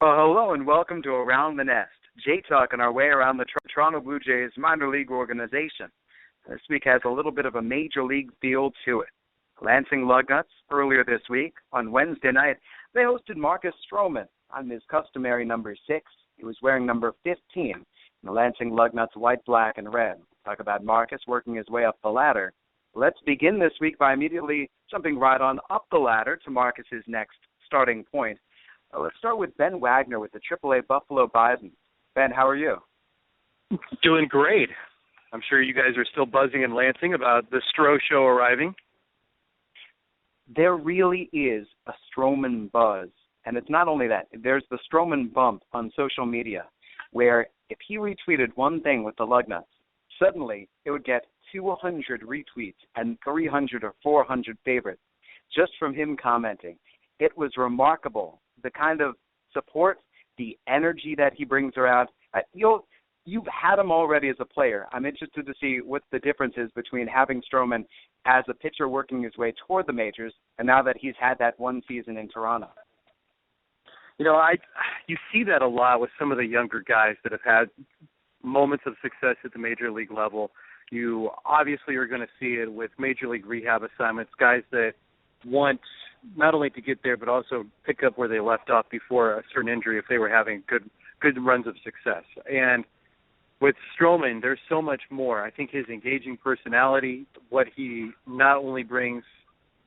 Well, hello and welcome to Around the Nest, J-Talk on our way around the Toronto Blue Jays minor league organization. This week has a little bit of a major league feel to it. Lansing Lugnuts, earlier this week, on Wednesday night, they hosted Marcus Stroman on his customary number 6. He was wearing number 15 in the Lansing Lugnuts white, black, and red. Talk about Marcus working his way up the ladder. Let's begin this week by immediately jumping right on up the ladder to Marcus's next starting point. Let's start with Ben Wagner with the AAA Buffalo Bison. Ben, how are you? Doing great. I'm sure you guys are still buzzing in Lansing about the Stro show arriving. There really is a Stroman buzz. And it's not only that. There's the Stroman bump on social media where if he retweeted one thing with the Lugnuts, suddenly it would get 200 retweets and 300 or 400 favorites just from him commenting. It was remarkable. The kind of support, the energy that he brings around. You've had him already as a player. I'm interested to see what the difference is between having Stroman as a pitcher working his way toward the majors and now that he's had that one season in Toronto. You know, you see that a lot with some of the younger guys that have had moments of success at the major league level. You obviously are going to see it with major league rehab assignments, guys that want not only to get there but also pick up where they left off before a certain injury if they were having good runs of success. And with Stroman, there's so much more. I think his engaging personality, what he not only brings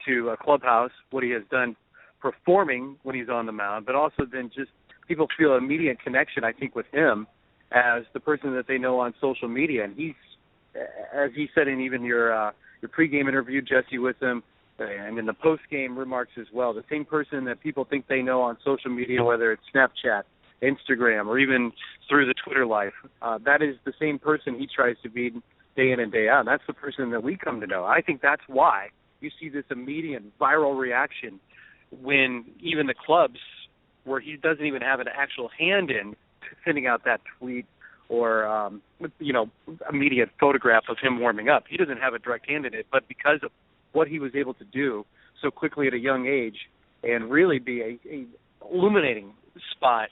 to a clubhouse, what he has done performing when he's on the mound, but also then just people feel an immediate connection, I think, with him as the person that they know on social media. And he's, as he said in even your pregame interview, Jesse, with him, and in the post-game remarks as well, the same person that people think they know on social media, whether it's Snapchat, Instagram, or even through the Twitter life, that is the same person he tries to be day in and day out. And that's the person that we come to know. I think that's why you see this immediate viral reaction when even the clubs, where he doesn't even have an actual hand in sending out that tweet or, immediate photograph of him warming up. He doesn't have a direct hand in it, but because of what he was able to do so quickly at a young age and really be a illuminating spot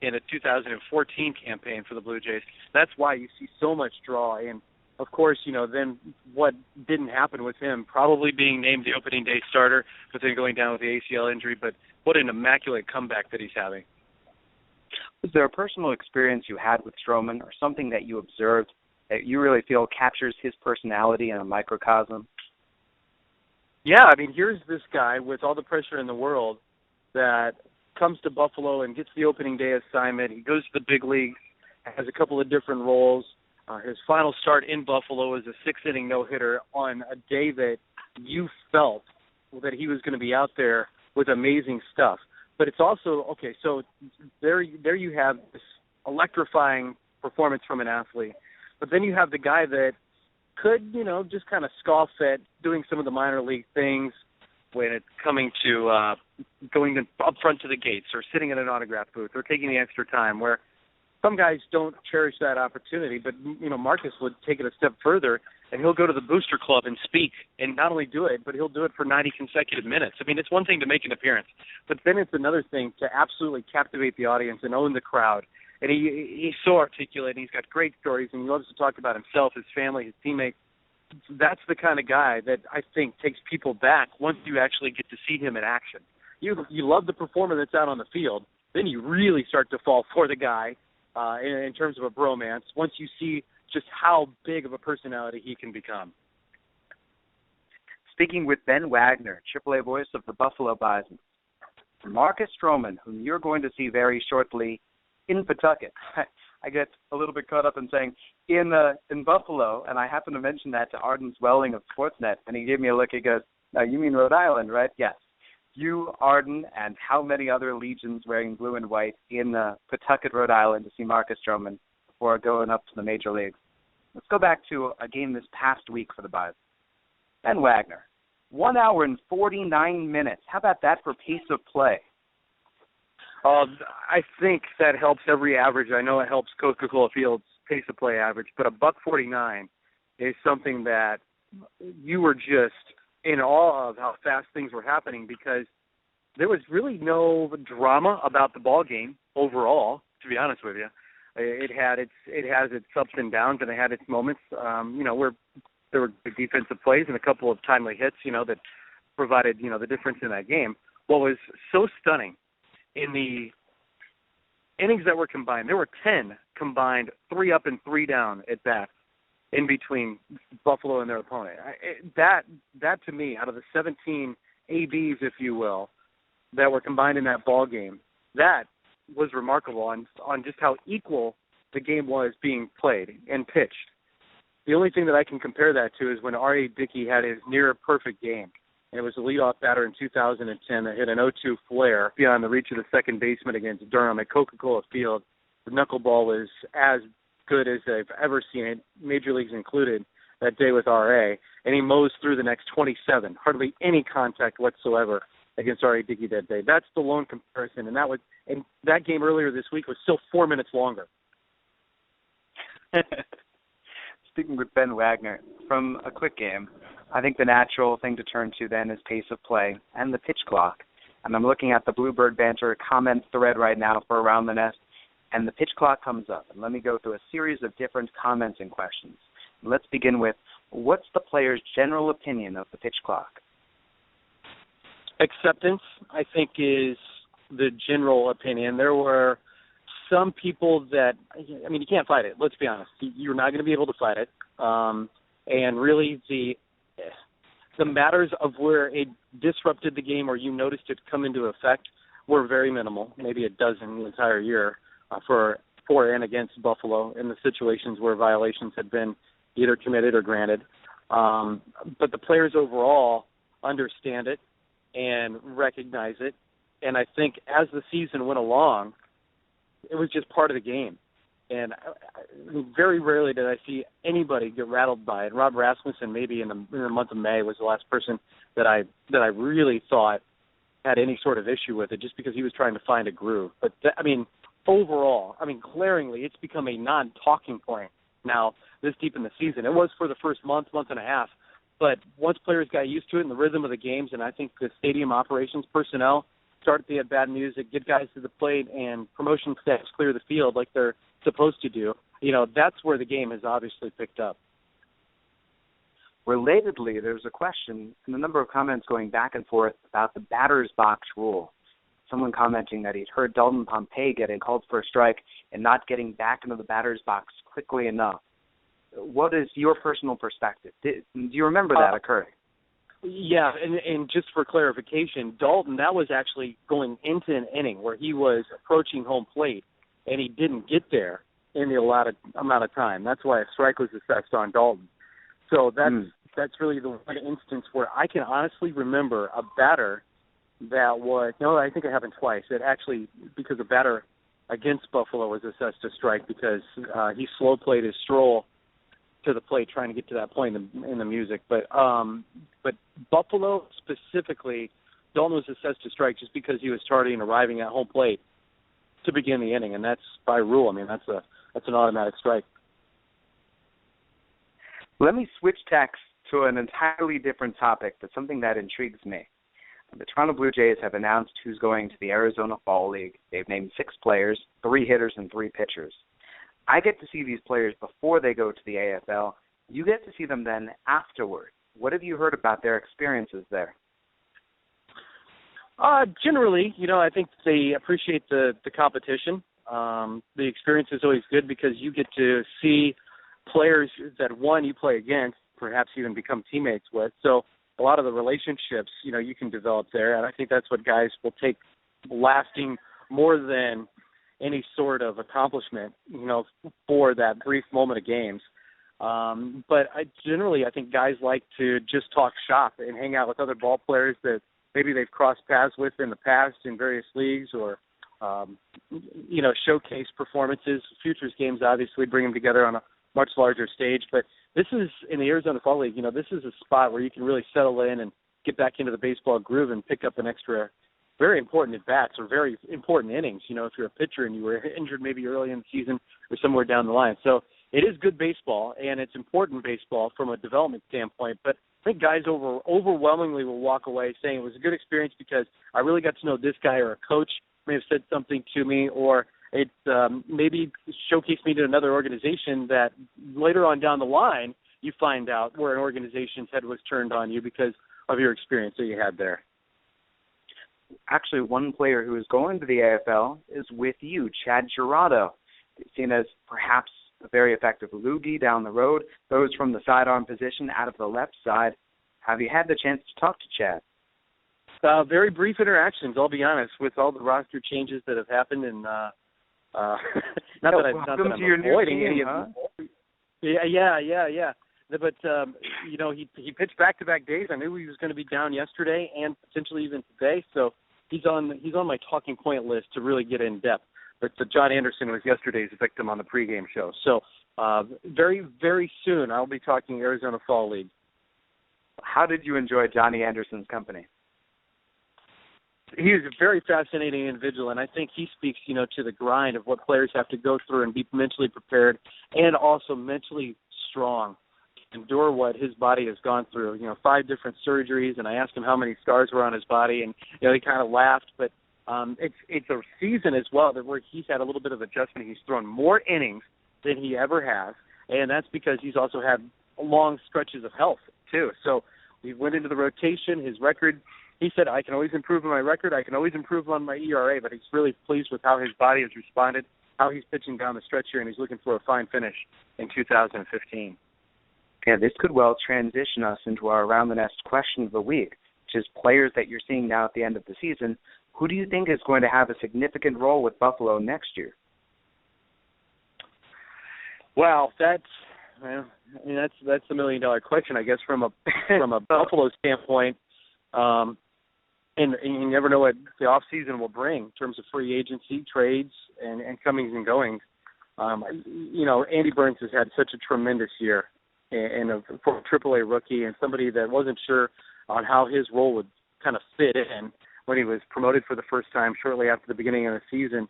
in a 2014 campaign for the Blue Jays, that's why you see so much draw. And, of course, then what didn't happen with him, probably being named the opening day starter, but then going down with the ACL injury, but what an immaculate comeback that he's having. Was there a personal experience you had with Stroman or something that you observed that you really feel captures his personality in a microcosm? Yeah, I mean, here's this guy with all the pressure in the world that comes to Buffalo and gets the opening day assignment. He goes to the big leagues, has a couple of different roles. His final start in Buffalo is a six-inning no-hitter on a day that you felt that he was going to be out there with amazing stuff. But it's also, okay, so there you have this electrifying performance from an athlete. But then you have the guy that could, just kind of scoff at doing some of the minor league things when it's coming to going up front to the gates or sitting in an autograph booth or taking the extra time, where some guys don't cherish that opportunity. But, Marcus would take it a step further, and he'll go to the booster club and speak, and not only do it, but he'll do it for 90 consecutive minutes. I mean, it's one thing to make an appearance, but then it's another thing to absolutely captivate the audience and own the crowd. And he's so articulate, and he's got great stories, and he loves to talk about himself, his family, his teammates. That's the kind of guy that I think takes people back once you actually get to see him in action. You love the performer that's out on the field, then you really start to fall for the guy in terms of a bromance once you see just how big of a personality he can become. Speaking with Ben Wagner, AAA voice of the Buffalo Bison, Marcus Stroman, whom you're going to see very shortly in Pawtucket. I get a little bit caught up in saying in Buffalo, and I happen to mention that to Arden Swelling of Sportsnet, and he gave me a look. He goes, "No, you mean Rhode Island, right?" Yes. You, Arden, and how many other legions wearing blue and white in Pawtucket, Rhode Island to see Marcus Stroman before going up to the major leagues. Let's go back to a game this past week for the Bison. Ben Wagner, 1 hour and 49 minutes. How about that for pace of play? I think that helps every average. I know it helps Coca-Cola Field's pace of play average, but a $149 is something that you were just in awe of how fast things were happening, because there was really no drama about the ball game. overall, to be honest with you. It has its ups and downs, and it had its moments, where there were good defensive plays and a couple of timely hits, that provided, the difference in that game. What was so stunning in the innings that were combined, there were 10 combined 3 up and 3 down at bats in between Buffalo and their opponent. That to me, out of the 17 ABs, if you will, that were combined in that ball game, that was remarkable on just how equal the game was being played and pitched. The only thing that I can compare that to is when R.A. Dickey had his near-perfect game. And it was a leadoff batter in 2010 that hit an 0-2 flare beyond the reach of the second baseman against Durham at Coca-Cola Field. The knuckleball was as good as I've ever seen it, major leagues included, that day with R.A., and he mows through the next 27, hardly any contact whatsoever against R.A. Dickey that day. That's the lone comparison, and that game earlier this week was still 4 minutes longer. Speaking with Ben Wagner, from a quick game, I think the natural thing to turn to then is pace of play and the pitch clock. And I'm looking at the Bluebird Banter comments thread right now for Around the Nest, and the pitch clock comes up. And let me go through a series of different comments and questions. Let's begin with, what's the player's general opinion of the pitch clock? Acceptance, I think, is the general opinion. There were some people that, you can't fight it. Let's be honest. You're not going to be able to fight it. And really the matters of where it disrupted the game or you noticed it come into effect were very minimal, maybe a dozen the entire year for and against Buffalo in the situations where violations had been either committed or granted. But the players overall understand it and recognize it. And I think as the season went along, it was just part of the game. And very rarely did I see anybody get rattled by it. Rob Rasmussen, maybe in the month of May, was the last person that I really thought had any sort of issue with it, just because he was trying to find a groove. But overall, glaringly, it's become a non-talking point now this deep in the season. It was for the first month and a half, but once players got used to it and the rhythm of the games, and I think the stadium operations personnel start the at-bat music, get guys to the plate, and promotion staffs clear the field like they're supposed to do, that's where the game has obviously picked up. Relatedly, there's a question and a number of comments going back and forth about the batter's box rule. Someone commenting that he'd heard Dalton Pompey getting called for a strike and not getting back into the batter's box quickly enough. What is your personal perspective? Do you remember that occurring? Yeah, and just for clarification, Dalton, that was actually going into an inning where he was approaching home plate, and he didn't get there in the allotted amount of time. That's why a strike was assessed on Dalton. So that's really the one instance where I can honestly remember a batter that was, no, I think it happened twice. It actually, because a batter against Buffalo was assessed a strike because he slow played his stroll to the plate trying to get to that point in the music. But Buffalo specifically, Dalton was assessed a strike just because he was arriving at home plate to begin the inning, and that's by rule. That's an automatic strike. Let me switch tacks to an entirely different topic, but something that intrigues me. The Toronto Blue Jays have announced who's going to the Arizona Fall League. They've named 6 players, 3 hitters, and 3 pitchers. I get to see these players before they go to the AFL. You get to see them then afterward. What have you heard about their experiences there? Generally, I think they appreciate the competition. The experience is always good because you get to see players that, one, you play against, perhaps even become teammates with. So a lot of the relationships, you can develop there. And I think that's what guys will take lasting more than any sort of accomplishment, for that brief moment of games. But I think guys like to just talk shop and hang out with other ball players that maybe they've crossed paths with in the past in various leagues, or, showcase performances. Futures games obviously bring them together on a much larger stage. But this is, in the Arizona Fall League, this is a spot where you can really settle in and get back into the baseball groove and pick up an extra very important at-bats or very important innings, if you're a pitcher and you were injured maybe early in the season or somewhere down the line. So it is good baseball, and it's important baseball from a development standpoint. But I think guys overwhelmingly will walk away saying it was a good experience because I really got to know this guy or a coach may have said something to me, or it maybe showcased me to another organization that later on down the line you find out where an organization's head was turned on you because of your experience that you had there. Actually, one player who is going to the AFL is with you, Chad Girardo, seen as perhaps a very effective loogie down the road, throws from the sidearm position out of the left side. Have you had the chance to talk to Chad? Very brief interactions, I'll be honest, with all the roster changes that have happened, and not that I'm avoiding any of them. Yeah. But he pitched back-to-back days. I knew he was going to be down yesterday and potentially even today, so he's on my talking point list to really get in depth. But John Anderson was yesterday's victim on the pregame show. So very, very soon I'll be talking Arizona Fall League. How did you enjoy Johnny Anderson's company? He is a very fascinating individual, and I think he speaks, to the grind of what players have to go through and be mentally prepared and also mentally strong to endure what his body has gone through. 5 different surgeries, and I asked him how many scars were on his body, and he kind of laughed. But it's a season as well where he's had a little bit of adjustment. He's thrown more innings than he ever has, and that's because he's also had long stretches of health too. So we went into the rotation. His record, he said, I can always improve on my record. I can always improve on my ERA, but he's really pleased with how his body has responded, how he's pitching down the stretch here, and he's looking for a fine finish in 2015. Yeah, this could well transition us into our Around the Nest question of the week, which is players that you're seeing now at the end of the season. Who do you think is going to have a significant role with Buffalo next year? Well, that's the $1 million question, I guess, from a Buffalo standpoint. And you never know what the off season will bring in terms of free agency, trades, and comings and goings. Andy Burns has had such a tremendous year, and for a AAA rookie and somebody that wasn't sure on how his role would kind of fit in when he was promoted for the first time shortly after the beginning of the season,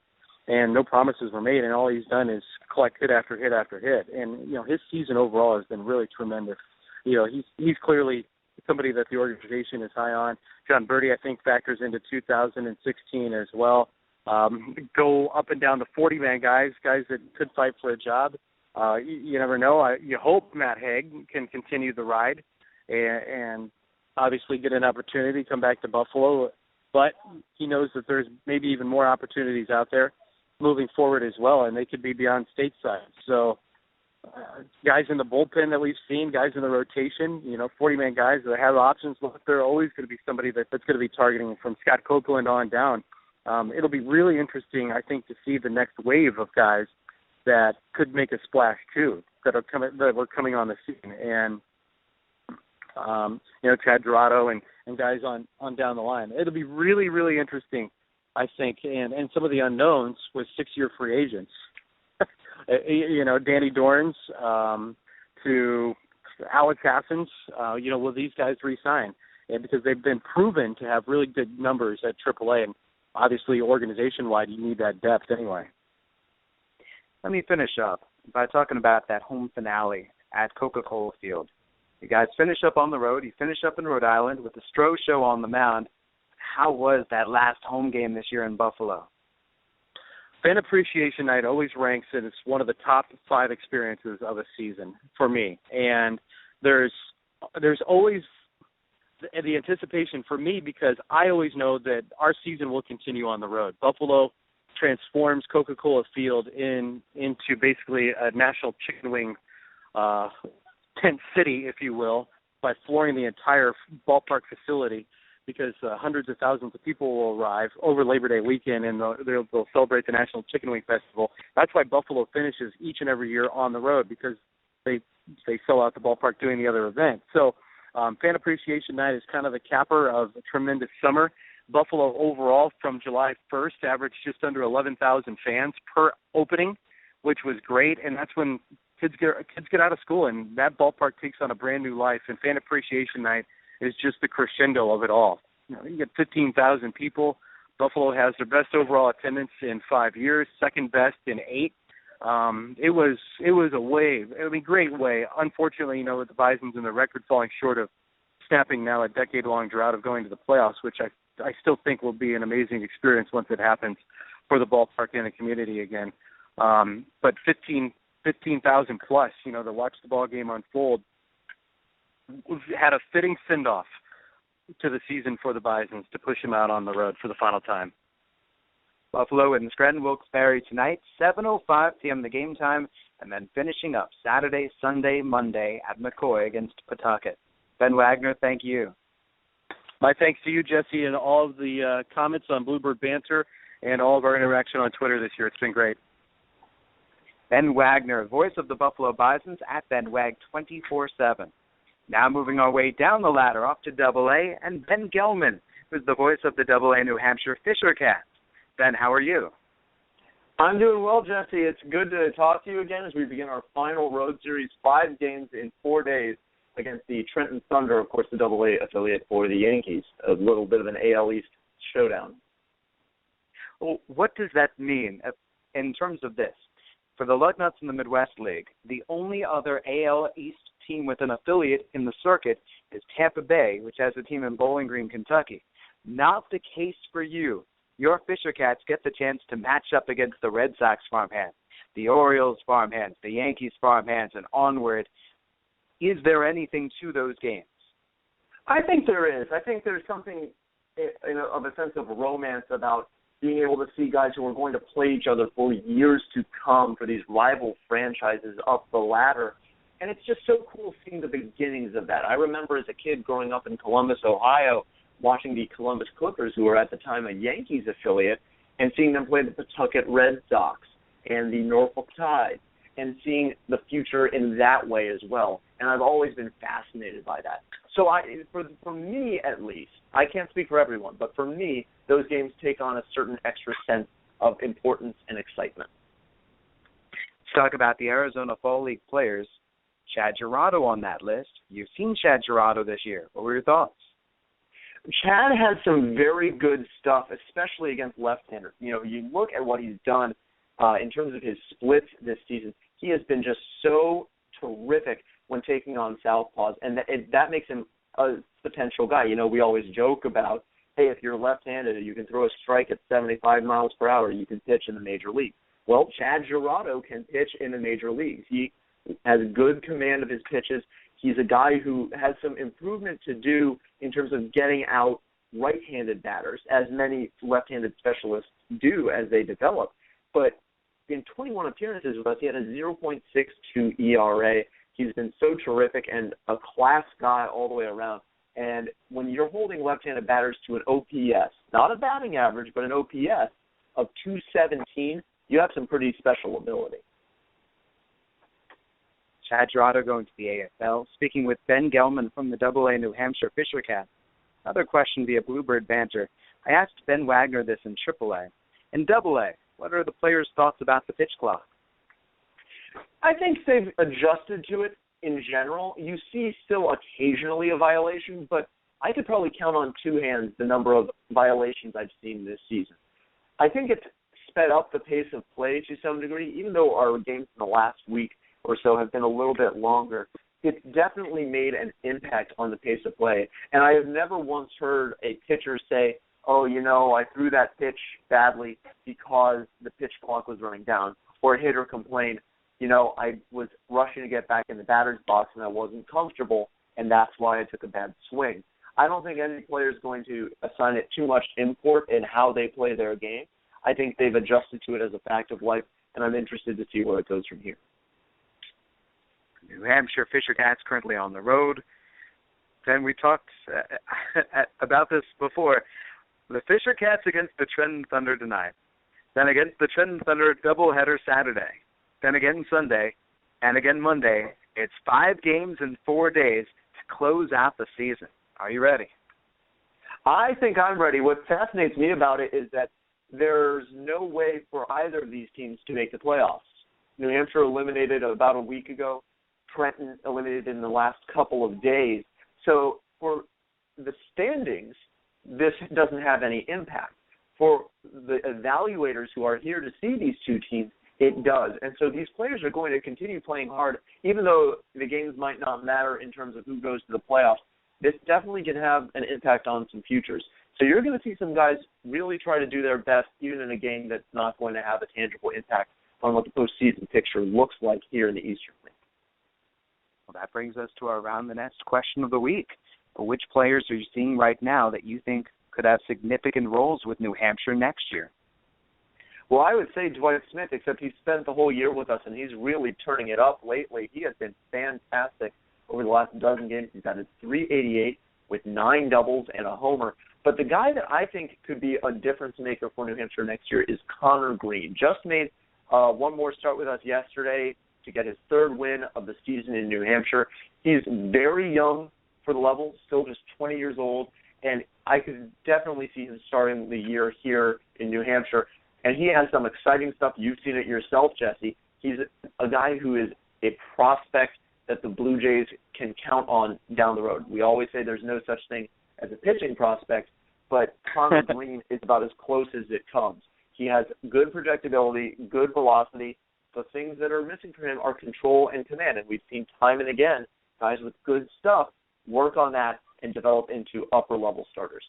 and no promises were made, and all he's done is collect hit after hit after hit. And his season overall has been really tremendous. He's clearly somebody that the organization is high on. John Birdie, I think, factors into 2016 as well. Go up and down the 40-man guys that could fight for a job. You never know. You hope Matt Haig can continue the ride and obviously get an opportunity to come back to Buffalo. But he knows that there's maybe even more opportunities out there moving forward as well, and they could be beyond stateside. So guys in the bullpen that we've seen, guys in the rotation, 40-man guys that have options, they're always going to be somebody that's going to be targeting from Scott Copeland on down. It'll be really interesting, I think, to see the next wave of guys that could make a splash too, that were coming on the scene, and Chad Girardo and guys on down the line. It'll be really, really interesting, I think, and some of the unknowns with 6-year free agents. Danny Dorns to Alex Hassens, will these guys re-sign? And because they've been proven to have really good numbers at AAA, and obviously organization-wide, you need that depth anyway. Let me finish up by talking about that home finale at Coca-Cola Field. You guys finish up on the road. You finish up in Rhode Island with the Stroh Show on the mound. How was that last home game this year in Buffalo? Fan Appreciation Night always ranks as one of the top 5 experiences of a season for me. And there's always the anticipation for me because I always know that our season will continue on the road. Buffalo transforms Coca-Cola Field into basically a national chicken wing tent city, if you will, by flooring the entire ballpark facility, because hundreds of thousands of people will arrive over Labor Day weekend, and they'll celebrate the National Chicken Wing Festival. That's why Buffalo finishes each and every year on the road, because they sell out the ballpark doing the other event. So Fan Appreciation Night is kind of the capper of a tremendous summer. Buffalo overall from July 1st averaged just under 11,000 fans per opening, which was great, and that's when kids get out of school, and that ballpark takes on a brand new life, and Fan Appreciation Night is just the crescendo of it all. You get 15,000 people. Buffalo has their best overall attendance in 5 years, second best in 8. It was a wave. Great way. Unfortunately, with the Bisons and the record falling short of snapping now a decade-long drought of going to the playoffs, which I still think will be an amazing experience once it happens for the ballpark and the community again. But 15,000 plus, to watch the ball game unfold, had a fitting send-off to the season for the Bisons to push them out on the road for the final time. Buffalo and Scranton Wilkes-Barre tonight, 7:05 p.m. the game time, and then finishing up Saturday, Sunday, Monday at McCoy against Pawtucket. Ben Wagner, thank you. My thanks to you, Jesse, and all of the comments on Bluebird Banter and all of our interaction on Twitter this year. It's been great. Ben Wagner, voice of the Buffalo Bisons at BenWag 24/7. Now moving our way down the ladder off to AA, and Ben Gelman, who's the voice of the AA New Hampshire Fisher Cats. Ben, how are you? I'm doing well, Jesse. It's good to talk to you again as we begin our final road series, 5 games in 4 days against the Trenton Thunder, of course, the AA affiliate for the Yankees. A little bit of an AL East showdown. Well, what does that mean in terms of this? For the Lugnuts in the Midwest League, the only other AL East team with an affiliate in the circuit is Tampa Bay, which has a team in Bowling Green, Kentucky. Not the case for you. Your Fisher Cats get the chance to match up against the Red Sox farmhands, the Orioles farmhands, the Yankees farmhands, and onward. Is there anything to those games? I think there is. I think there's something of a sense of romance about being able to see guys who are going to play each other for years to come for these rival franchises up the ladder. And it's just so cool seeing the beginnings of that. I remember as a kid growing up in Columbus, Ohio, watching the Columbus Clippers, who were at the time a Yankees affiliate, and seeing them play the Pawtucket Red Sox and the Norfolk Tide, and seeing the future in that way as well. And I've always been fascinated by that. So for me, at least, I can't speak for everyone, but for me, those games take on a certain extra sense of importance and excitement. Let's talk about the Arizona Fall League players. Chad Girardo on that list. You've seen Chad Girardo this year. What were your thoughts? Chad has some very good stuff, especially against left-handers. You look at what he's done in terms of his splits this season. He has been just so terrific when taking on southpaws, and that makes him a potential guy. We always joke about, hey, if you're left-handed, you can throw a strike at 75 miles per hour, you can pitch in the major league. Well, Chad Girardo can pitch in the major leagues. He has good command of his pitches. He's a guy who has some improvement to do in terms of getting out right-handed batters, as many left-handed specialists do as they develop. But in 21 appearances with us, he had a 0.62 ERA. He's been so terrific and a class guy all the way around. And when you're holding left-handed batters to an OPS, not a batting average, but an OPS of 217, you have some pretty special ability. Chad Girardo going to the AFL. Speaking with Ben Gelman from the AA New Hampshire Fisher Cats. Another question via Bluebird Banter. I asked Ben Wagner this in AAA. In AA, what are the players' thoughts about the pitch clock? I think they've adjusted to it in general. You see still occasionally a violation, but I could probably count on 2 hands the number of violations I've seen this season. I think it's sped up the pace of play to some degree, even though our games in the last week or so have been a little bit longer. It's definitely made an impact on the pace of play. And I have never once heard a pitcher say, oh, I threw that pitch badly because the pitch clock was running down. Or a hitter complained, I was rushing to get back in the batter's box and I wasn't comfortable, and that's why I took a bad swing. I don't think any player is going to assign it too much import in how they play their game. I think they've adjusted to it as a fact of life, and I'm interested to see where it goes from here. New Hampshire Fisher Cats currently on the road. Then we talked about this before. The Fisher Cats against the Trenton Thunder tonight. Then against the Trenton Thunder doubleheader Saturday. Then again Sunday. And again Monday. It's 5 games in 4 days to close out the season. Are you ready? I think I'm ready. What fascinates me about it is that there's no way for either of these teams to make the playoffs. New Hampshire eliminated about a week ago. Trenton eliminated in the last couple of days. So for the standings, this doesn't have any impact. For the evaluators who are here to see these 2 teams, it does. And so these players are going to continue playing hard, even though the games might not matter in terms of who goes to the playoffs. This definitely can have an impact on some futures. So you're going to see some guys really try to do their best, even in a game that's not going to have a tangible impact on what the postseason picture looks like here in the Eastern League. Well, that brings us to our Around the Nest question of the week. Which players are you seeing right now that you think could have significant roles with New Hampshire next year? Well, I would say Dwight Smith, except he's spent the whole year with us, and he's really turning it up lately. He has been fantastic over the last dozen games. He's got a .388 with 9 doubles and a homer. But the guy that I think could be a difference maker for New Hampshire next year is Connor Green. Just made one more start with us yesterday to get his 3rd win of the season in New Hampshire. He's very young for the level, still just 20 years old, and I could definitely see him starting the year here in New Hampshire. And he has some exciting stuff. You've seen it yourself, Jesse. He's a guy who is a prospect that the Blue Jays can count on down the road. We always say there's no such thing as a pitching prospect, but Connor Green is about as close as it comes. He has good projectability, good velocity. The things that are missing for him are control and command, and we've seen time and again guys with good stuff work on that and develop into upper-level starters.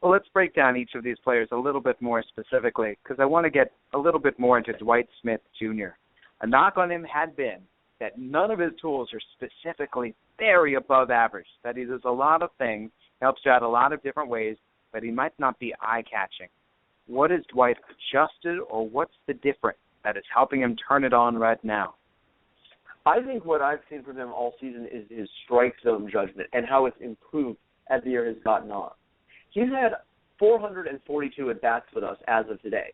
Well, let's break down each of these players a little bit more specifically, because I want to get a little bit more into Dwight Smith Jr. A knock on him had been that none of his tools are specifically very above average, that he does a lot of things, helps you out a lot of different ways, but he might not be eye-catching. What has Dwight adjusted, or what's the difference that is helping him turn it on right now? I think what I've seen from him all season is his strike zone judgment and how it's improved as the year has gotten on. He's had 442 at-bats with us as of today.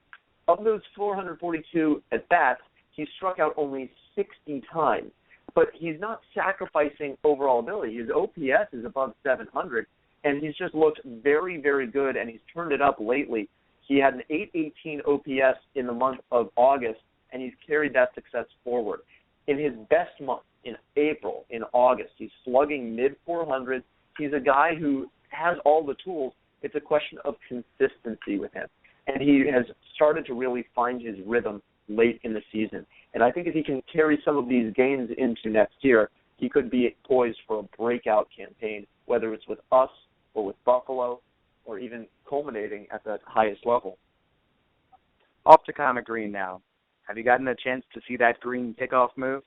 Of those 442 at-bats, he's struck out only 60 times. But he's not sacrificing overall ability. His OPS is above 700, and he's just looked very, very good, and he's turned it up lately. He had an 818 OPS in the month of August, and he's carried that success forward. In his best month, in April, in August, he's slugging mid-400s. He's a guy who has all the tools. It's a question of consistency with him. And he has started to really find his rhythm late in the season. And I think if he can carry some of these gains into next year, he could be poised for a breakout campaign, whether it's with us or with Buffalo or even culminating at the highest level. Off to Connor Green now. Have you gotten a chance to see that Green pickoff move?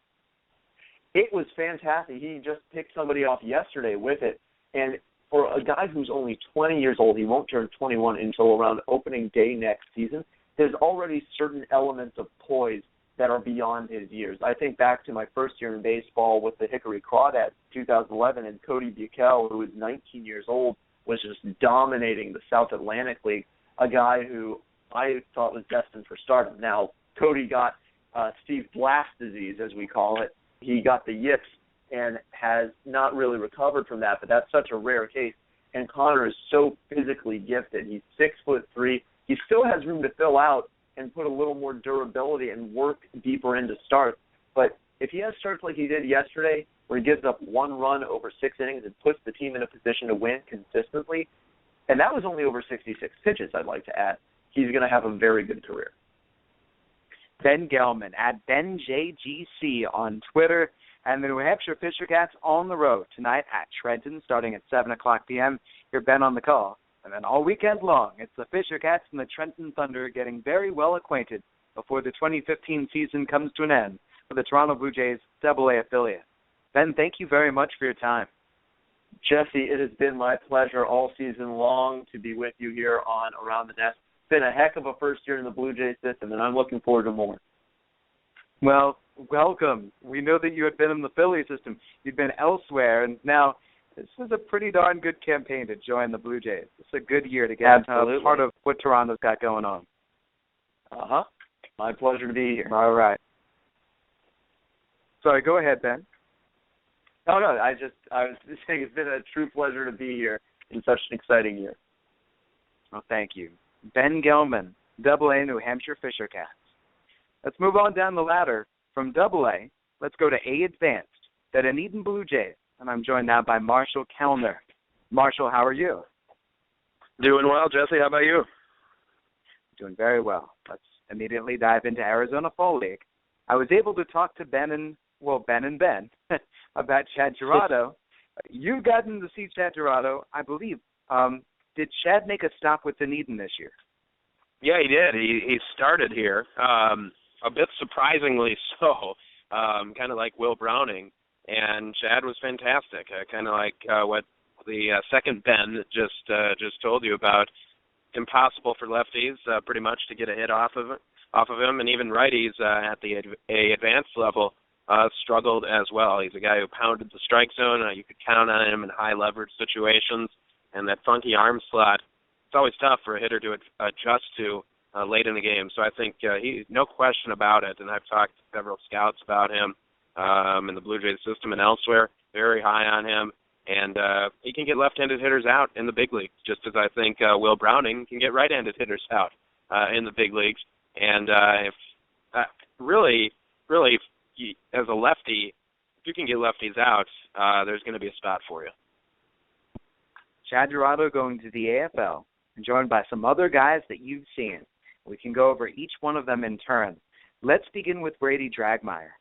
It was fantastic. He just picked somebody off yesterday with it. And for a guy who's only 20 years old, he won't turn 21 until around opening day next season, there's already certain elements of poise that are beyond his years. I think back to my first year in baseball with the Hickory Crawdads, 2011, and Cody Buechel, who was 19 years old, was just dominating the South Atlantic League, a guy who I thought was destined for stardom. Now, Cody got Steve Blast disease, as we call it. He got the yips and has not really recovered from that, but that's such a rare case. And Connor is so physically gifted. He's 6'3". He still has room to fill out and put a little more durability and work deeper into starts. But if he has starts like he did yesterday, where he gives up 1 run over 6 innings and puts the team in a position to win consistently, and that was only over 66 pitches, I'd like to add, he's going to have a very good career. Ben Gelman at BenJGC on Twitter, and the New Hampshire Fisher Cats on the road tonight at Trenton starting at 7 o'clock p.m. Hear Ben on the call. And then all weekend long, it's the Fisher Cats and the Trenton Thunder getting very well acquainted before the 2015 season comes to an end for the Toronto Blue Jays AA affiliate. Ben, thank you very much for your time. Jesse, it has been my pleasure all season long to be with you here on Around the Nest. It's been a heck of a first year in the Blue Jays system, and I'm looking forward to more. Well, welcome. We know that you had been in the Philly system. You'd been elsewhere, and now this was a pretty darn good campaign to join the Blue Jays. It's a good year to get part of what Toronto's got going on. Uh-huh. My pleasure to be here. All right. Sorry, go ahead, Ben. No, I was just saying it's been a true pleasure to be here in such an exciting year. Well, thank you. Ben Gelman, AA New Hampshire Fisher Cats. Let's move on down the ladder from AA. Let's go to A Advanced, the Dunedin Blue Jays. And I'm joined now by Marshall Kellner. Marshall, how are you? Doing well, Jesse. How about you? Doing very well. Let's immediately dive into Arizona Fall League. I was able to talk to Ben and Ben about Chad Gerardo. You've gotten to see Chad Gerardo, I believe. did Chad make a stop with Dunedin this year? Yeah, he did. He started here, a bit surprisingly so, kind of like Will Browning. And Chad was fantastic, kind of like what the second Ben just told you about. Impossible for lefties, pretty much, to get a hit off of him, and even righties at the advanced level struggled as well. He's a guy who pounded the strike zone. You could count on him in high leverage situations, and that funky arm slot. It's always tough for a hitter to adjust to late in the game. So I think he, no question about it. And I've talked to several scouts about him in the Blue Jays system and elsewhere. Very high on him. And he can get left-handed hitters out in the big leagues, just as I think Will Browning can get right-handed hitters out in the big leagues. And really, as a lefty, if you can get lefties out, there's going to be a spot for you. Chad Dorado going to the AFL, and joined by some other guys that you've seen. We can go over each one of them in turn. Let's begin with Brady Dragmeyer.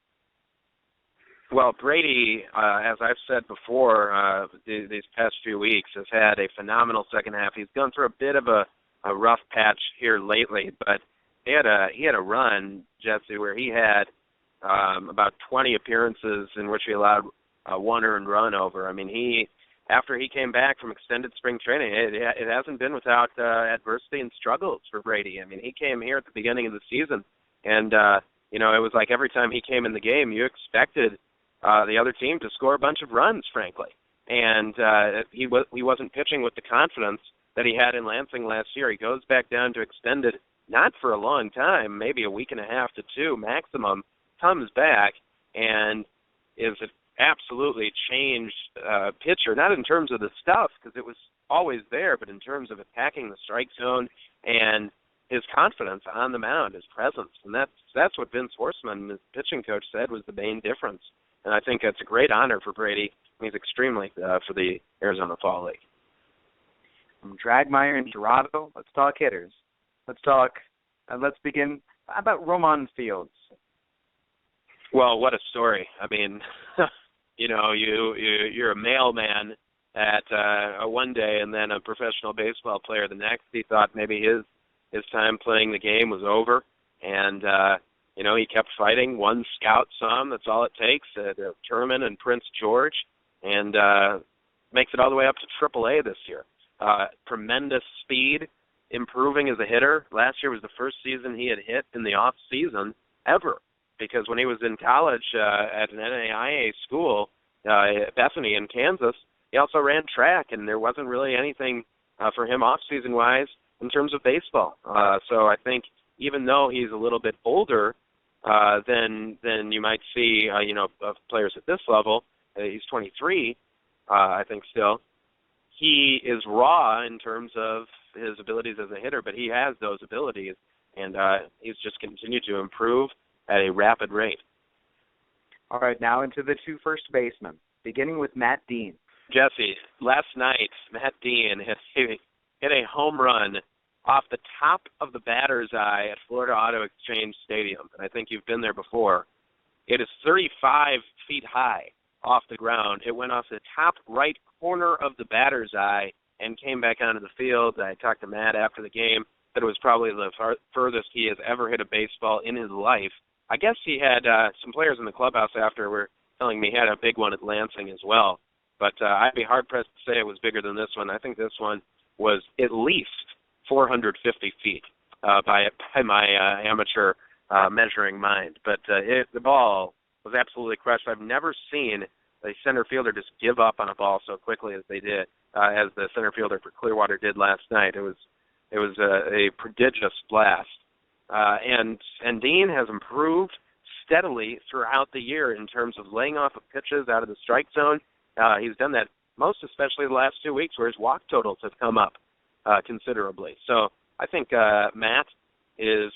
Well, Brady, as I've said before, these past few weeks, has had a phenomenal second half. He's gone through a bit of a rough patch here lately, but he had a run, Jesse, where he had about 20 appearances in which he allowed one earned run over. I mean, after he came back from extended spring training, it hasn't been without adversity and struggles for Brady. I mean, he came here at the beginning of the season, and it was like every time he came in the game, you expected the other team to score a bunch of runs, frankly. And he wasn't pitching with the confidence that he had in Lansing last year. He goes back down to extended, not for a long time, maybe a week and a half to two maximum, comes back and is an absolutely changed pitcher, not in terms of the stuff, because it was always there, but in terms of attacking the strike zone and his confidence on the mound, his presence. And that's what Vince Horstman, his pitching coach, said was the main difference. And I think that's a great honor for Brady. He's extremely for the Arizona Fall League. From Dragmeyer and Dorado, let's talk hitters. Let's begin. How about Roman Fields? Well, what a story. I mean, you're a mailman at one day and then a professional baseball player the next. He thought maybe his time playing the game was over, and he kept fighting. One scout saw him. That's all it takes. Stroman and Prince George, and makes it all the way up to AAA this year. Tremendous speed, improving as a hitter. Last year was the first season he had hit in the off season ever, because when he was in college at an NAIA school, Bethany in Kansas, he also ran track, and there wasn't really anything for him off-season wise in terms of baseball. So I think even though he's a little bit older than you might see, of players at this level, he's 23, I think still. He is raw in terms of his abilities as a hitter, but he has those abilities, and he's just continued to improve at a rapid rate. All right, now into the two first basemen, beginning with Matt Dean. Jesse, last night, Matt Dean hit a home run off the top of the batter's eye at Florida Auto Exchange Stadium, and I think you've been there before. It is 35 feet high off the ground. It went off the top right corner of the batter's eye and came back onto the field. I talked to Matt after the game, that it was probably the furthest he has ever hit a baseball in his life. I guess he had some players in the clubhouse after were telling me he had a big one at Lansing as well. But I'd be hard-pressed to say it was bigger than this one. I think this one was at least 450 feet by my amateur measuring mind. But the ball was absolutely crushed. I've never seen a center fielder just give up on a ball so quickly as they did, as the center fielder for Clearwater did last night. It was a prodigious blast. And Dean has improved steadily throughout the year in terms of laying off of pitches out of the strike zone. He's done that most especially the last 2 weeks, where his walk totals have come up considerably. So I think Matt is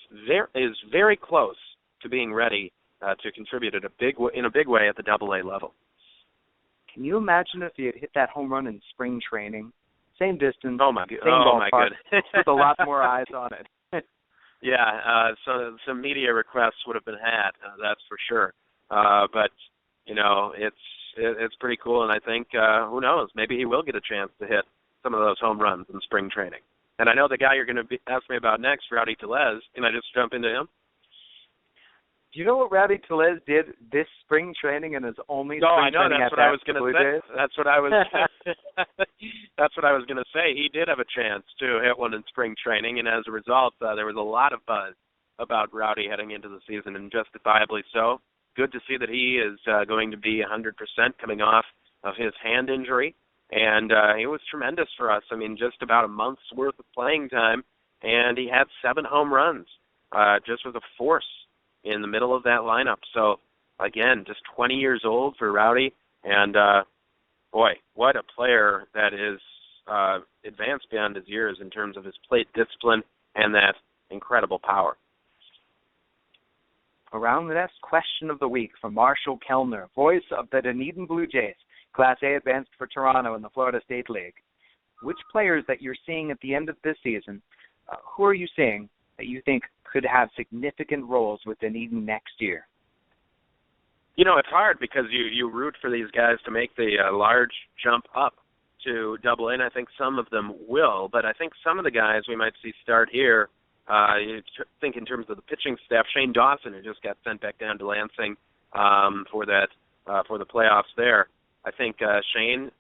very close to being ready to contribute in a big way at the AA level. Can you imagine if he had hit that home run in spring training? Same distance, same ballpark, goodness, with a lot more eyes on it. Yeah, so some media requests would have been had, that's for sure. But it's pretty cool, and I think who knows, maybe he will get a chance to hit some of those home runs in spring training. And I know the guy you're going to ask me about next, Rowdy Tellez. Can I just jump into him? Do you know what Rowdy Tellez did this spring training in his only no, spring I know. training That's at what I was going to say. Days? That's what I was. That's what I was going to say. He did have a chance to hit one in spring training, and as a result, there was a lot of buzz about Rowdy heading into the season, and justifiably so. Good to see that he is going to be 100% coming off of his hand injury, and he was tremendous for us. I mean, just about a month's worth of playing time, and he had 7 home runs, just was a force in the middle of that lineup. So, again, just 20 years old for Rowdy, and boy, what a player that is advanced beyond his years in terms of his plate discipline and that incredible power. Around the next question of the week from Marshall Kellner, voice of the Dunedin Blue Jays, Class A advanced for Toronto in the Florida State League. Which players that you're seeing at the end of this season, who are you seeing that you think could have significant roles with Dunedin next year? You know, it's hard because you root for these guys to make the large jump up to Double-A, and I think some of them will, but I think some of the guys we might see start here, you think in terms of the pitching staff, Shane Dawson, who just got sent back down to Lansing for the playoffs there. I think Shane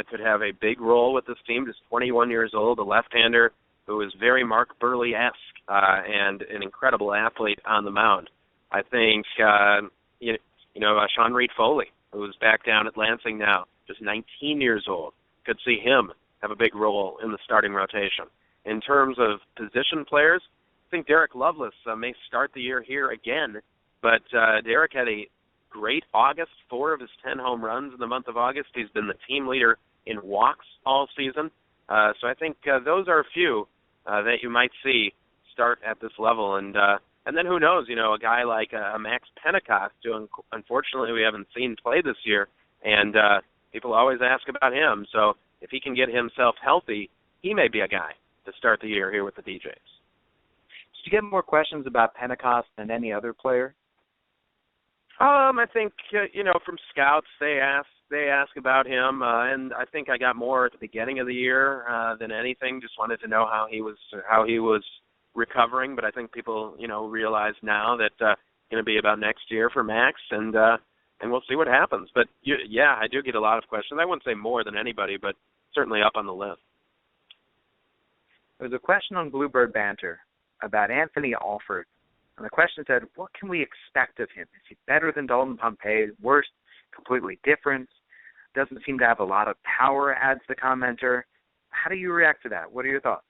could have a big role with this team, just 21 years old, a left-hander who is very Mark Burley-esque and an incredible athlete on the mound. I think, Sean Reed Foley, who is back down at Lansing now, just 19 years old, could see him have a big role in the starting rotation. In terms of position players, I think Derek Lovelace may start the year here again, but Derek had a great August, 4 of his 10 home runs in the month of August. He's been the team leader in walks all season. So I think those are a few that you might see start at this level. And then who knows, a guy like Max Pentecost, who unfortunately we haven't seen play this year, and people always ask about him. So if he can get himself healthy, he may be a guy to start the year here with the DJs. Did you get more questions about Pentecost than any other player? I think from scouts they ask about him, and I think I got more at the beginning of the year than anything. Just wanted to know how he was recovering, but I think people realize now that going to be about next year for Max, and we'll see what happens. But yeah, I do get a lot of questions. I wouldn't say more than anybody, but certainly up on the list. There's a question on Bluebird Banter about Anthony Alford. And the question said, what can we expect of him? Is he better than Dalton Pompey? Worse? Completely different? Doesn't seem to have a lot of power, adds the commenter. How do you react to that? What are your thoughts?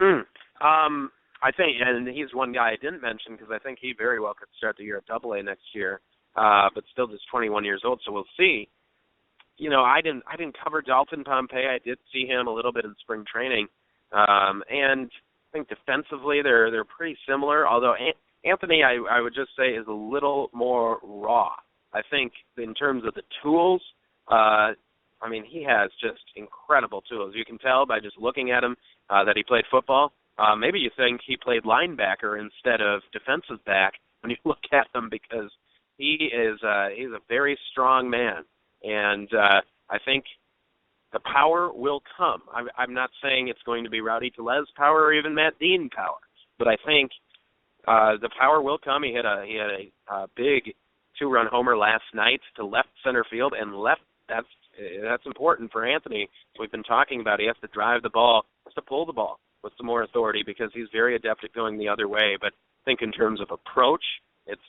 I think, and he's one guy I didn't mention because I think he very well could start the year at Double-A next year, but still just 21 years old, so we'll see. I didn't cover Dalton Pompey. I did see him a little bit in spring training. And I think defensively they're pretty similar, although Anthony, I would just say, is a little more raw. I think in terms of the tools, he has just incredible tools. You can tell by just looking at him that he played football. Maybe you think he played linebacker instead of defensive back when you look at him, because he's a very strong man. And I think the power will come. I'm not saying it's going to be Rowdy Tellez power or even Matt Dean power, but I think the power will come. He had a big 2-run homer last night to left center field, and that's important for Anthony. We've been talking about he has to drive the ball, has to pull the ball with some more authority because he's very adept at going the other way. But I think in terms of approach, it's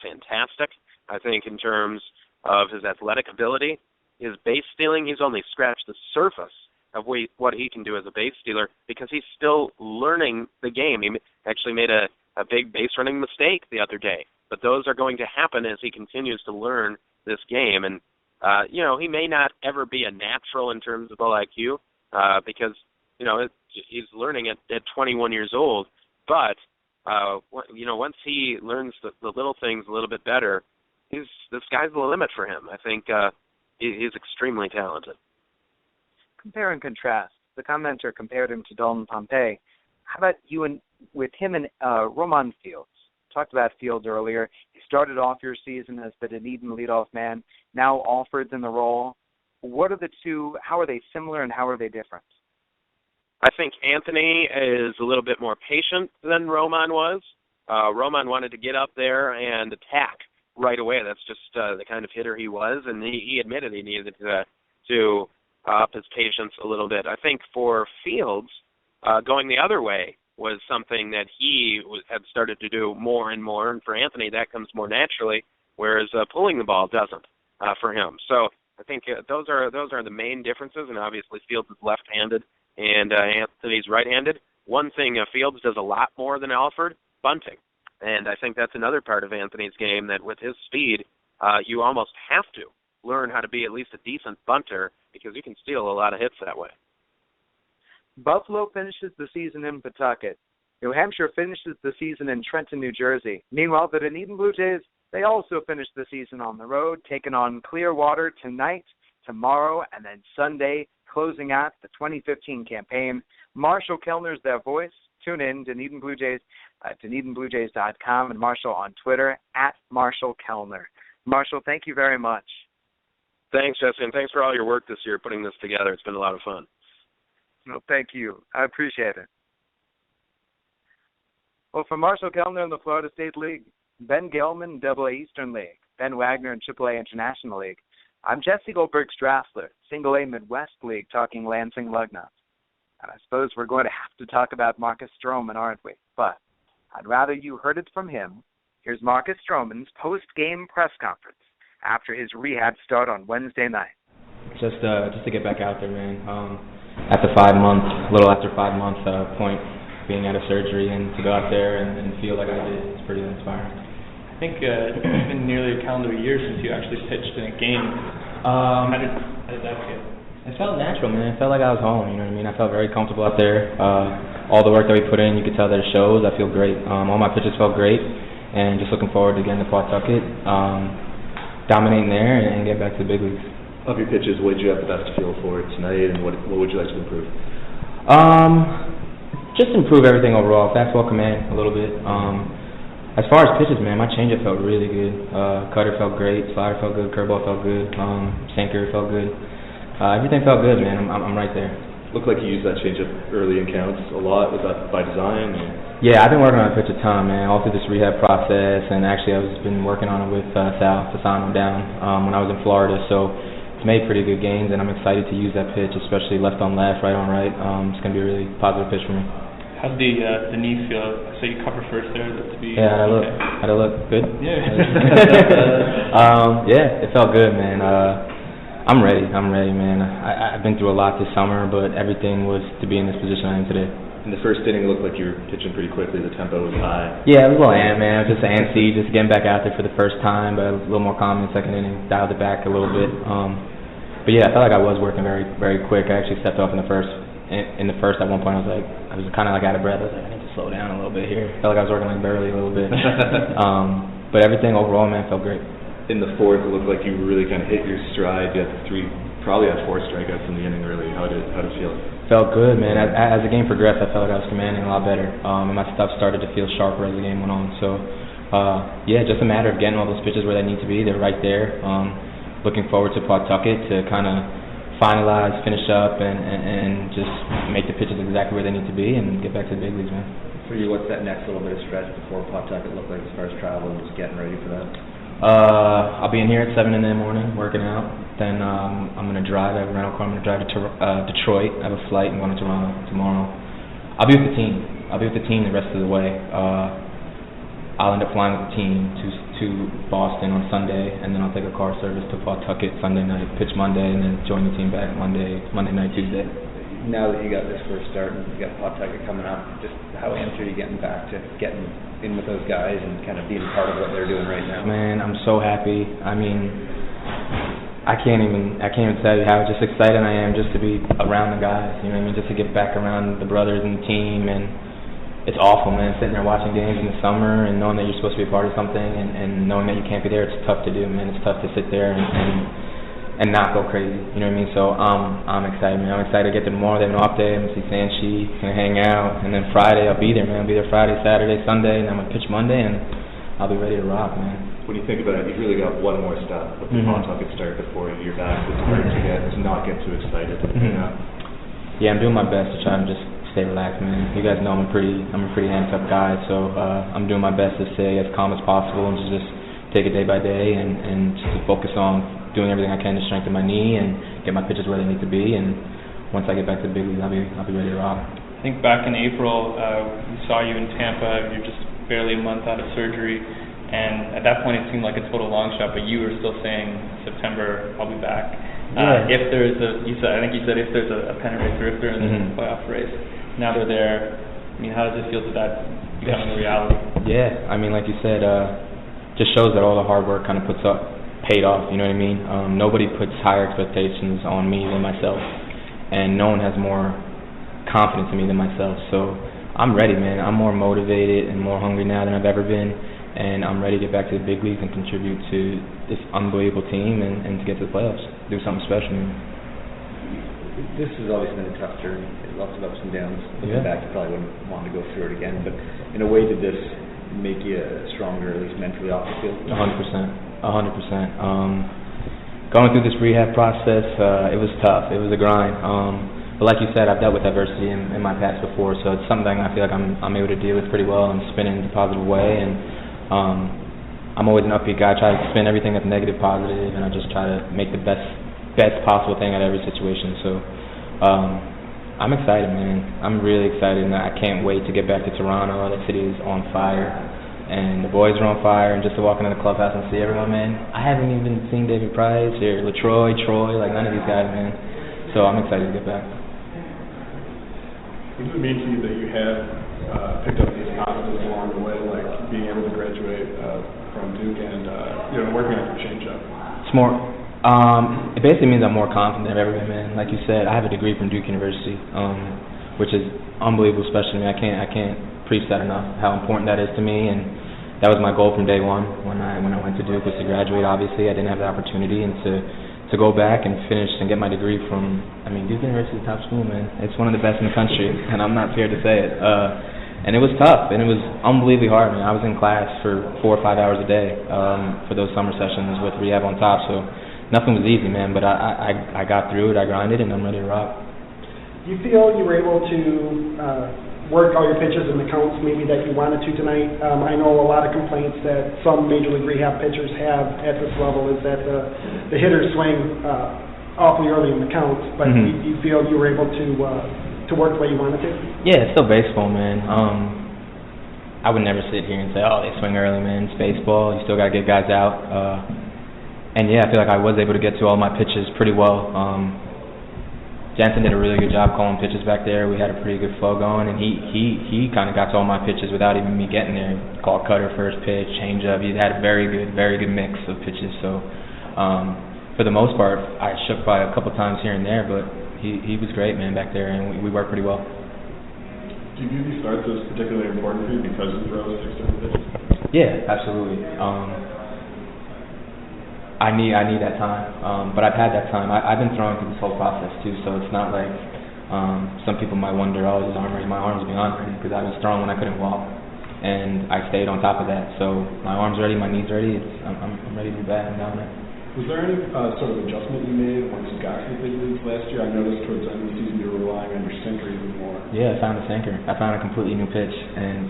fantastic. I think in terms of his athletic ability, his base stealing, he's only scratched the surface of what he can do as a base stealer because he's still learning the game. He actually made a big base running mistake the other day, but those are going to happen as he continues to learn this game. And, he may not ever be a natural in terms of ball IQ because, he's learning at 21 years old. But, once he learns the little things a little bit better, the sky's the limit for him. I think he's extremely talented. Compare and contrast. The commenter compared him to Dalton Pompey. How about you with him and Roman Fields? Talked about Fields earlier. He started off your season as the Dunedin leadoff man. Now Alford's in the role. what are the two? How are they similar and how are they different? I think Anthony is a little bit more patient than Roman was. Roman wanted to get up there and attack right away. That's just the kind of hitter he was, and he admitted he needed to up his patience a little bit. I think for Fields, going the other way was something that he had started to do more and more, and for Anthony that comes more naturally, whereas pulling the ball doesn't for him. So I think those are the main differences, and obviously Fields is left-handed and Anthony's right-handed. One thing Fields does a lot more than Alford, bunting. And I think that's another part of Anthony's game, that with his speed, you almost have to learn how to be at least a decent bunter, because you can steal a lot of hits that way. Buffalo finishes the season in Pawtucket. New Hampshire finishes the season in Trenton, New Jersey. Meanwhile, the Dunedin Blue Jays, they also finish the season on the road, taking on Clearwater tonight, tomorrow, and then Sunday, closing out the 2015 campaign. Marshall Kellner's their voice. Tune in, Dunedin Blue Jays, DunedinBlueJays.com, and Marshall on Twitter, @MarshallKellner. Marshall, thank you very much. Thanks, Jesse, and thanks for all your work this year putting this together. It's been a lot of fun. No, thank you. I appreciate it. Well, for Marshall Kellner in the Florida State League, Ben Gelman, AA Eastern League, Ben Wagner in AAA International League, I'm Jesse Goldberg-Strassler, Single A Midwest League, talking Lansing Lugnuts. And I suppose we're going to have to talk about Marcus Stroman, aren't we? But I'd rather you heard it from him. Here's Marcus Stroman's post-game press conference after his rehab start on Wednesday night. Just to get back out there, man. After 5 months, a little after 5 months point, being out of surgery, and to go out there and feel like I did, it's pretty inspiring. I think it's been nearly a calendar year since you actually pitched in a game. How did that feel? It felt natural, man. It felt like I was home, you know what I mean? I felt very comfortable out there. All the work that we put in, you could tell that it shows. I feel great. All my pitches felt great, and just looking forward to getting to Pawtucket, dominating there, and getting back to the big leagues. Of your pitches, what did you have the best feel for tonight, and what would you like to improve? Just improve everything overall. Fastball command a little bit. As far as pitches, man, my changeup felt really good. Cutter felt great. Slider felt good. Curveball felt good. Sinker felt good. Everything felt good, man. I'm right there. Looked like you used that changeup early in counts a lot. Was that by design? Or? Yeah, I've been working on the pitch a ton, man, all through this rehab process, and actually I've been working on it with Sal Fasano down when I was in Florida, so it's made pretty good gains, and I'm excited to use that pitch, especially left on left, right on right. It's going to be a really positive pitch for me. How'd the knee feel? So you cover first there to be. Yeah, how'd I look? Good? Yeah. Yeah, it felt good, man. I'm ready, man. I've been through a lot this summer, but everything was to be in this position I am today. In the first inning, it looked like you were pitching pretty quickly. The tempo was high. Yeah, it was a little man. It was just antsy, just getting back out there for the first time, but I was a little more calm in the second inning, dialed it back a little bit. But yeah, I felt like I was working very, very quick. I actually stepped off in the first. In the first, at one point, I was kind of like out of breath. I was like, I need to slow down a little bit here. I felt like I was working like Burley a little bit. But everything overall, man, felt great. In the fourth, it looked like you really kind of hit your stride. You had probably had 4 strikeouts in the inning early. How did it feel? Felt good, man. As the game progressed, I felt like I was commanding a lot better. And my stuff started to feel sharper as the game went on. So, yeah, just a matter of getting all those pitches where they need to be. They're right there. Looking forward to Pawtucket to kind of finalize, finish up, and just make the pitches exactly where they need to be and get back to the big leagues, man. For you, what's that next little bit of stretch before Pawtucket look like as far as travel and just getting ready for that? I'll be in here at 7 in the morning working out. Then I'm going to drive. I have a rental car. I'm going to drive to Detroit. I have a flight. I'm going to Toronto tomorrow. I'll be with the team. The rest of the way. I'll end up flying with the team to Boston on Sunday, and then I'll take a car service to Pawtucket Sunday night, pitch Monday, and then join the team back Monday night, Tuesday. Now that you got this first start and you got Pawtucket coming up, just how amped are you getting back to getting in with those guys and kind of being part of what they're doing right now? Man, I'm so happy. I mean, I can't even tell you how just excited I am just to be around the guys. You know what I mean? Just to get back around the brothers and the team, and it's awful, man, sitting there watching games in the summer and knowing that you're supposed to be a part of something and knowing that you can't be there. It's tough to do, man. It's tough to sit there and not go crazy. You know what I mean? So I'm excited, man. I'm excited to get there tomorrow. They have an off day. I'm going to see Sanchi, going to hang out. And then Friday, I'll be there, man. I'll be there Friday, Saturday, Sunday, and I'm going to pitch Monday. And I'll be ready to rock, man. When you think about it, you've really got one more step with the Pawtucket start before you're back. It's hard to not get too excited. You know? Yeah, I'm doing my best to try and just stay relaxed, man. You guys know I'm a pretty amped up guy, so I'm doing my best to stay as calm as possible and to just take it day by day and just to focus on doing everything I can to strengthen my knee and get my pitches where they need to be. And once I get back to the big leagues, I'll be ready to rock. I think back in April, we saw you in Tampa. You're just barely a month out of surgery, and at that point it seemed like a total long shot, but you were still saying September I'll be back. If there's I think you said if there's a pennant race or if they're in the playoff race. Now they're there. I mean, how does it feel to that becoming a reality? Yeah, I mean, like you said, just shows that all the hard work kind of paid off. You know what I mean? Nobody puts higher expectations on me than myself, and no one has more confidence in me than myself. So I'm ready, man. I'm more motivated and more hungry now than I've ever been, and I'm ready to get back to the big leagues and contribute to this unbelievable team and to get to the playoffs, do something special. This has always been a tough journey, lots of ups and downs. Looking back, you probably wouldn't want to go through it again, but in a way, did this make you stronger, at least mentally, off the field? 100%. Going through this rehab process, it was tough. It was a grind. But like you said, I've dealt with adversity in my past before, so it's something I feel like I'm able to deal with pretty well and spin it in a positive way. And I'm always an upbeat guy. I try to spin everything that's negative positive, and I just try to make the best possible thing out of every situation. So I'm excited, man. I'm really excited, and I can't wait to get back to Toronto. The city is on fire, and the boys are on fire, and just to walk into the clubhouse and see everyone, man. I haven't even seen David Price or LaTroy, Troy, like none of these guys, man. So I'm excited to get back. What does it mean to you that you have picked up these positives along the way, like being able to graduate from Duke and working on your changeup? It's more. It basically means I'm more confident than I've ever been, man. Like you said, I have a degree from Duke University, which is unbelievable, special to me. I can't preach that enough, how important that is to me, and that was my goal from day one when I went to Duke, was to graduate. Obviously, I didn't have the opportunity, and to go back and finish and get my degree from, Duke University is a top school, man. It's one of the best in the country, and I'm not scared to say it. And it was tough, and it was unbelievably hard, man. I was in class for 4 or 5 hours a day for those summer sessions with rehab on top, so nothing was easy, man, but I got through it, I grinded, and I'm ready to rock. Do you feel you were able to work all your pitches and the counts maybe that you wanted to tonight? I know a lot of complaints that some major league rehab pitchers have at this level is that the hitters swing awfully early in the counts, but do you feel you were able to work the way you wanted to? Yeah, it's still baseball, man. I would never sit here and say, oh, they swing early, man. It's baseball. You still got to get guys out. And yeah, I feel like I was able to get to all my pitches pretty well. Jansen did a really good job calling pitches back there. We had a pretty good flow going, and he kind of got to all my pitches without even me getting there. Called cutter first pitch, changeup. He had a very good mix of pitches. So for the most part, I shook by a couple times here and there, but he was great, man, back there, and we worked pretty well. Do you view these starts as particularly important for you because of the throws 6 different pitches? Yeah, absolutely. I need that time, but I've had that time. I've been throwing through this whole process too, so it's not like some people might wonder, oh, his arm ready? My arm's beyond ready, because I was throwing when I couldn't walk, and I stayed on top of that. So my arm's ready, my knee's ready. I'm ready to be back and down there. Was there any sort of adjustment you made once you got to the big leagues last year? I noticed towards the end of the season you were relying on your sinker even more. Yeah, I found a sinker. I found a completely new pitch, and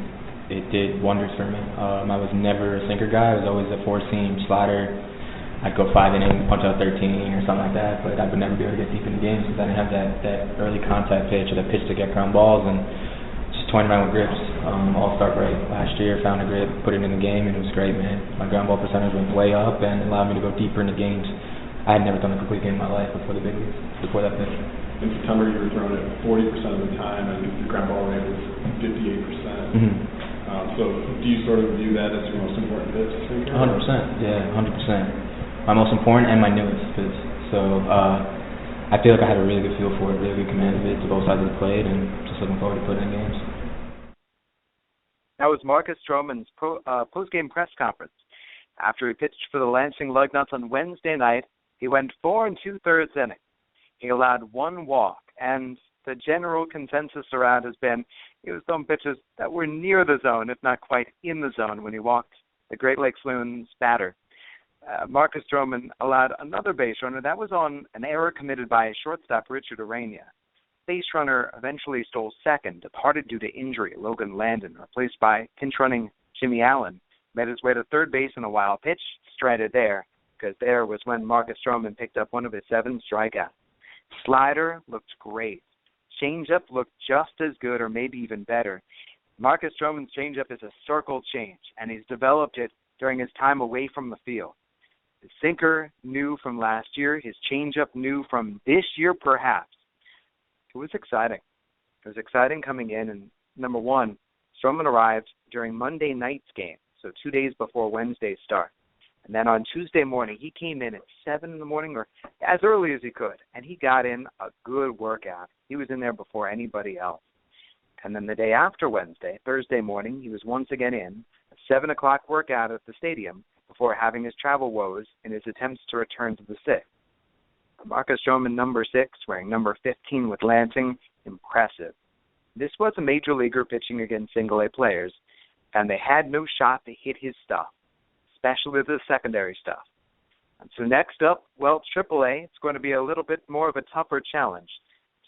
it did wonders for me. I was never a sinker guy. I was always a 4-seam slider. I'd go 5 innings, punch out 13 or something like that, but I would never be able to get deep in the games because I didn't have that early contact pitch or that pitch to get ground balls, and just toying around with grips. All-star break last year, found a grip, put it in the game, and it was great, man. My ground ball percentage went way up and allowed me to go deeper in the games. I had never done a complete game in my life before the big leagues, before that pitch. In September, you were throwing it 40% of the time, and the ground ball rate was 58%. So do you sort of view that as your most important pitch? 100%, yeah, 100%. My most important and my newest pitch. So I feel like I had a really good feel for it, really good command of it to both sides of the plate, and just looking forward to putting it in games. That was Marcus Stroman's post-game press conference. After he pitched for the Lansing Lugnuts on Wednesday night, he went 4 2/3 innings. He allowed 1 walk, and the general consensus around has been he was throwing pitches that were near the zone, if not quite in the zone, when he walked the Great Lakes Loons batter. Marcus Stroman allowed another base runner. That was on an error committed by shortstop Richard Arania. Base runner eventually stole second, departed due to injury. Logan Landon, replaced by pinch-running Jimmy Allen, made his way to third base in a wild pitch, stranded there, because there was when Marcus Stroman picked up one of his 7 strikeouts. Slider looked great. Changeup looked just as good or maybe even better. Marcus Stroman's changeup is a circle change, and he's developed it during his time away from the field. His sinker new from last year, his changeup new from this year perhaps. It was exciting. It was exciting coming in, and number one, Stroman arrived during Monday night's game, so 2 days before Wednesday's start. And then on Tuesday morning, he came in at 7 in the morning or as early as he could, and he got in a good workout. He was in there before anybody else. And then the day after Wednesday, Thursday morning, he was once again in a 7 o'clock workout at the stadium before having his travel woes in his attempts to return to the 6th. Marcus Stroman, number 6, wearing number 15 with Lansing, impressive. This was a major leaguer pitching against single-A players, and they had no shot to hit his stuff, especially the secondary stuff. And so next up, well, AAA, it's going to be a little bit more of a tougher challenge.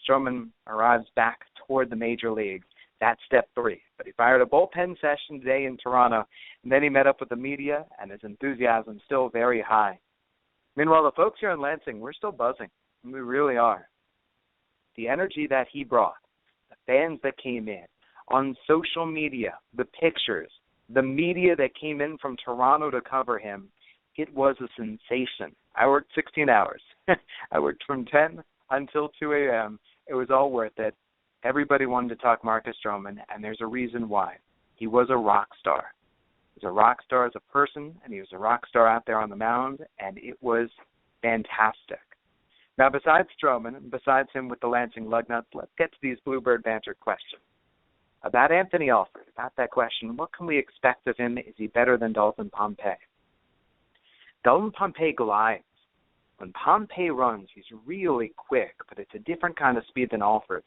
Stroman arrives back toward the major leagues. That's step 3. But he fired a bullpen session today in Toronto, and then he met up with the media, and his enthusiasm is still very high. Meanwhile, the folks here in Lansing, we're still buzzing. We really are. The energy that he brought, the fans that came in, on social media, the pictures, the media that came in from Toronto to cover him, it was a sensation. I worked 16 hours. I worked from 10 until 2 a.m. It was all worth it. Everybody wanted to talk Marcus Stroman, and there's a reason why. He was a rock star. He was a rock star as a person, and he was a rock star out there on the mound, and it was fantastic. Now, besides Stroman, and besides him with the Lansing Lugnuts, let's get to these Bluebird Banter questions. About Anthony Alford, about that question, what can we expect of him? Is he better than Dalton Pompey? Dalton Pompey glides. When Pompey runs, he's really quick, but it's a different kind of speed than Alford.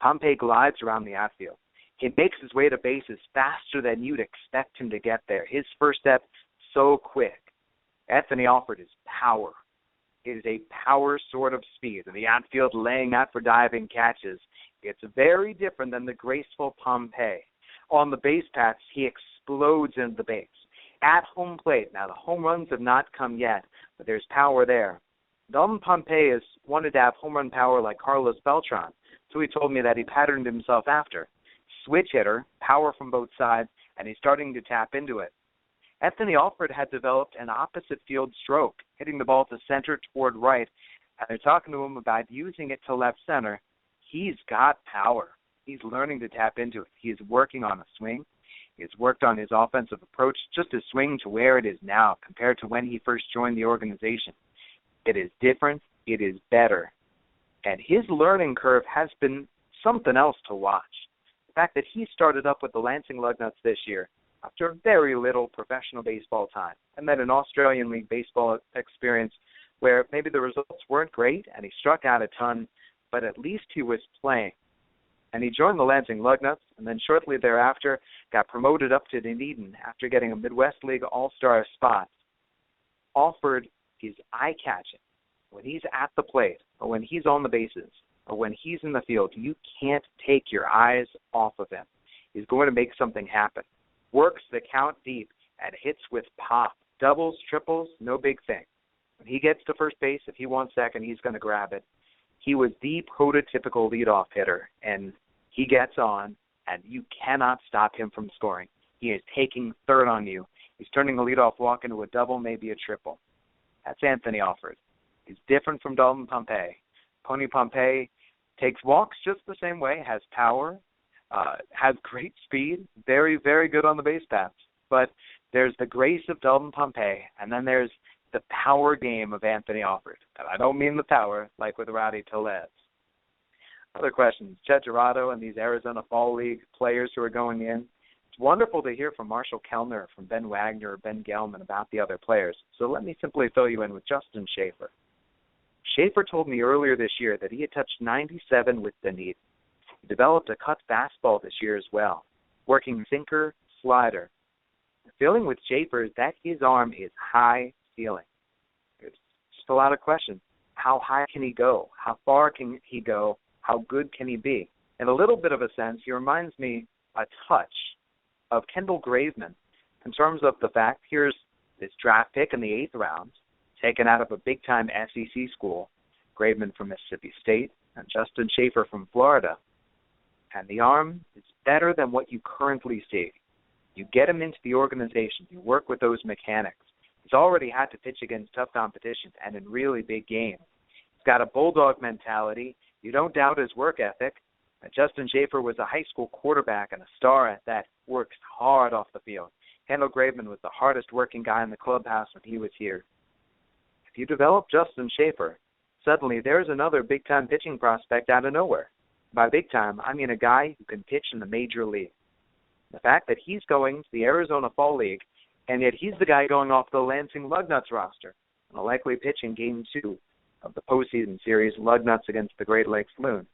Pompey glides around the outfield. He makes his way to bases faster than you'd expect him to get there. His first step, so quick. Anthony Alford is power. It is a power sort of speed. In the outfield, laying out for diving catches. It's very different than the graceful Pompey. On the base paths, he explodes into the base. At home plate, now the home runs have not come yet, but there's power there. Dalton Pompey has wanted to have home run power like Carlos Beltran, so he told me that he patterned himself after. Switch hitter, power from both sides, and he's starting to tap into it. Anthony Alford had developed an opposite field stroke, hitting the ball to center toward right, and they're talking to him about using it to left center. He's got power. He's learning to tap into it. He's working on a swing. He's worked on his offensive approach, just his swing to where it is now compared to when he first joined the organization. It is different. It is better. And his learning curve has been something else to watch. The fact that he started up with the Lansing Lugnuts this year after very little professional baseball time, and then an Australian League baseball experience where maybe the results weren't great and he struck out a ton, but at least he was playing. And he joined the Lansing Lugnuts, and then shortly thereafter got promoted up to Dunedin after getting a Midwest League All-Star spot. Alford is eye-catching. When he's at the plate, or when he's on the bases, or when he's in the field, you can't take your eyes off of him. He's going to make something happen. Works the count deep and hits with pop. Doubles, triples, no big thing. When he gets to first base, if he wants second, he's going to grab it. He was the prototypical leadoff hitter, and he gets on, and you cannot stop him from scoring. He is taking third on you. He's turning a leadoff walk into a double, maybe a triple. That's Anthony Alford. He's different from Dalton Pompey. Pony Pompey takes walks just the same way, has power, has great speed, very, very good on the base paths. But there's the grace of Dalton Pompey, and then there's the power game of Anthony Alford. And I don't mean the power like with Rowdy Tellez. Other questions. Chet Gerardo and these Arizona Fall League players who are going in. It's wonderful to hear from Marshall Kellner, from Ben Wagner, or Ben Gelman about the other players. So let me simply fill you in with Justin Schaefer. Schaefer told me earlier this year that he had touched 97 with Dunedin. He developed a cut fastball this year as well, working sinker, slider. feeling with Schaefer is that his arm is high ceiling. There's just a lot of questions. How high can he go? How far can he go? How good can he be? In a little bit of a sense, he reminds me a touch of Kendall Graveman in terms of the fact, here's this draft pick in the 8th round, taken out of a big-time SEC school, Graveman from Mississippi State and Justin Schaefer from Florida. And the arm is better than what you currently see. You get him into the organization. You work with those mechanics. He's already had to pitch against tough competition and in really big games. He's got a bulldog mentality. You don't doubt his work ethic. Justin Schaefer was a high school quarterback and a star at that, works hard off the field. Kendall Graveman was the hardest working guy in the clubhouse when he was here. If you develop Justin Schaefer, suddenly there's another big-time pitching prospect out of nowhere. By big time, I mean a guy who can pitch in the major league. The fact that he's going to the Arizona Fall League, and yet he's the guy going off the Lansing Lugnuts roster, and will likely pitch in Game 2 of the postseason series, Lugnuts against the Great Lakes Loons.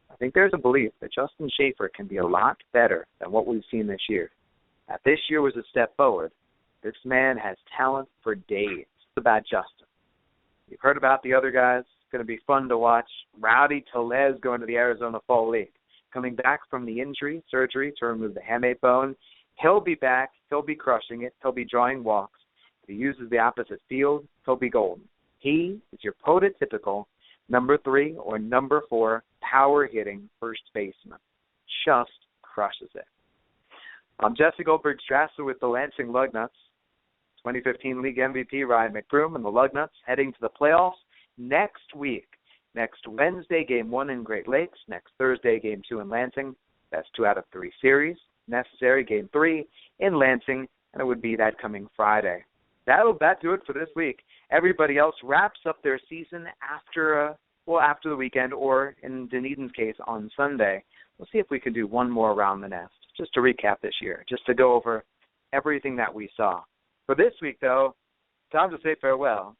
I think there's a belief that Justin Schaefer can be a lot better than what we've seen this year. Now, this year was a step forward. This man has talent for days. It's about Justin. You've heard about the other guys. It's going to be fun to watch. Rowdy Tellez going to the Arizona Fall League. Coming back from the surgery to remove the hamate bone. He'll be back. He'll be crushing it. He'll be drawing walks. If he uses the opposite field, he'll be golden. He is your prototypical number 3 or number 4 power-hitting first baseman. Just crushes it. I'm Jesse Goldberg-Strassler with the Lansing Lugnuts. 2015 League MVP Ryan McBroom and the Lugnuts heading to the playoffs next week. Next Wednesday, Game 1 in Great Lakes. Next Thursday, Game 2 in Lansing. That's 2 out of 3 series. Necessary, Game 3 in Lansing, and it would be that coming Friday. That'll do it for this week. Everybody else wraps up their season after the weekend, or in Dunedin's case, on Sunday. We'll see if we can do one more around the nest, just to recap this year, just to go over everything that we saw. For this week, though, time to say farewell.